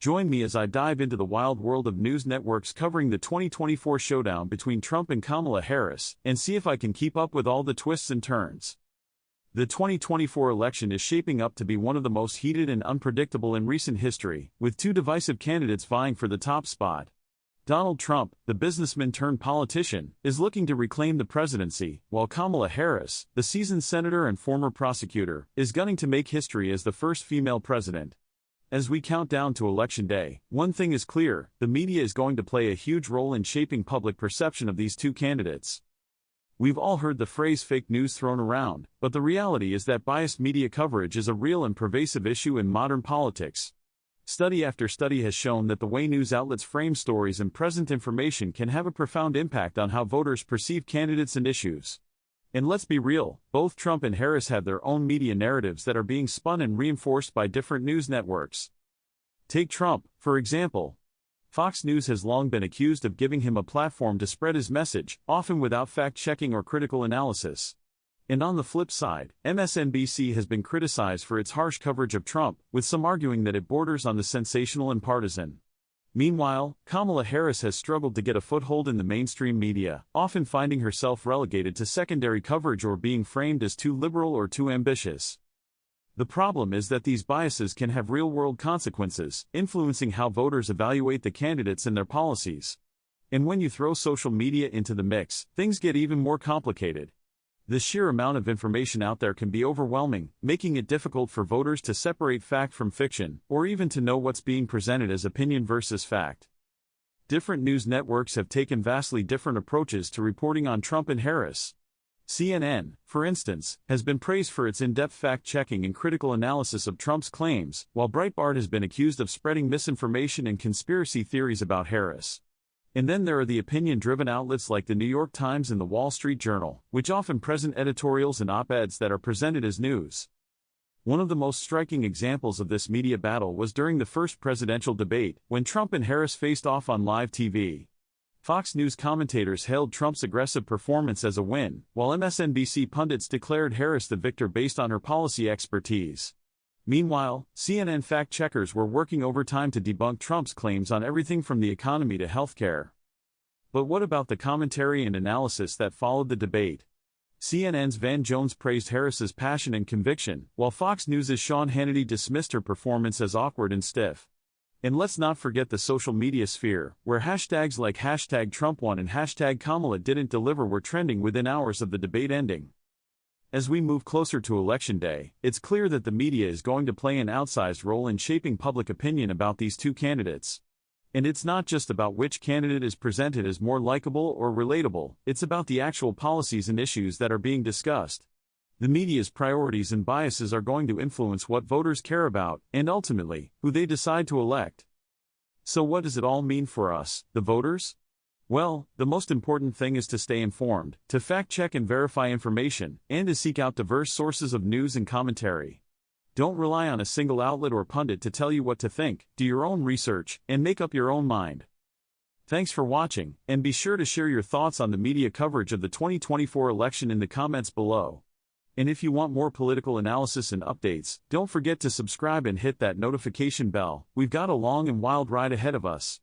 Join me as I dive into the wild world of news networks covering the 2024 showdown between Trump and Kamala Harris, and see if I can keep up with all the twists and turns. The 2024 election is shaping up to be one of the most heated and unpredictable in recent history, with two divisive candidates vying for the top spot. Donald Trump, the businessman turned politician, is looking to reclaim the presidency, while Kamala Harris, the seasoned senator and former prosecutor, is gunning to make history as the first female president. As we count down to Election Day, one thing is clear: the media is going to play a huge role in shaping public perception of these two candidates. We've all heard the phrase fake news thrown around, but the reality is that biased media coverage is a real and pervasive issue in modern politics. Study after study has shown that the way news outlets frame stories and present information can have a profound impact on how voters perceive candidates and issues. And let's be real, both Trump and Harris have their own media narratives that are being spun and reinforced by different news networks. Take Trump, for example. Fox News has long been accused of giving him a platform to spread his message, often without fact-checking or critical analysis. And on the flip side, MSNBC has been criticized for its harsh coverage of Trump, with some arguing that it borders on the sensational and partisan. Meanwhile, Kamala Harris has struggled to get a foothold in the mainstream media, often finding herself relegated to secondary coverage or being framed as too liberal or too ambitious. The problem is that these biases can have real-world consequences, influencing how voters evaluate the candidates and their policies. And when you throw social media into the mix, things get even more complicated. The sheer amount of information out there can be overwhelming, making it difficult for voters to separate fact from fiction, or even to know what's being presented as opinion versus fact. Different news networks have taken vastly different approaches to reporting on Trump and Harris. CNN, for instance, has been praised for its in-depth fact-checking and critical analysis of Trump's claims, while Breitbart has been accused of spreading misinformation and conspiracy theories about Harris. And then there are the opinion-driven outlets like the New York Times and the Wall Street Journal, which often present editorials and op-eds that are presented as news. One of the most striking examples of this media battle was during the first presidential debate, when Trump and Harris faced off on live TV. Fox News commentators hailed Trump's aggressive performance as a win, while MSNBC pundits declared Harris the victor based on her policy expertise. Meanwhile, CNN fact-checkers were working overtime to debunk Trump's claims on everything from the economy to healthcare. But what about the commentary and analysis that followed the debate? CNN's Van Jones praised Harris's passion and conviction, while Fox News' Sean Hannity dismissed her performance as awkward and stiff. And let's not forget the social media sphere, where hashtags like #TrumpWon and #Kamala didn't deliver were trending within hours of the debate ending. As we move closer to Election Day, it's clear that the media is going to play an outsized role in shaping public opinion about these two candidates. And it's not just about which candidate is presented as more likable or relatable, it's about the actual policies and issues that are being discussed. The media's priorities and biases are going to influence what voters care about, and ultimately, who they decide to elect. So what does it all mean for us, the voters? Well, the most important thing is to stay informed, to fact-check and verify information, and to seek out diverse sources of news and commentary. Don't rely on a single outlet or pundit to tell you what to think. Do your own research, and make up your own mind. Thanks for watching, and be sure to share your thoughts on the media coverage of the 2024 election in the comments below. And if you want more political analysis and updates, don't forget to subscribe and hit that notification bell. We've got a long and wild ride ahead of us.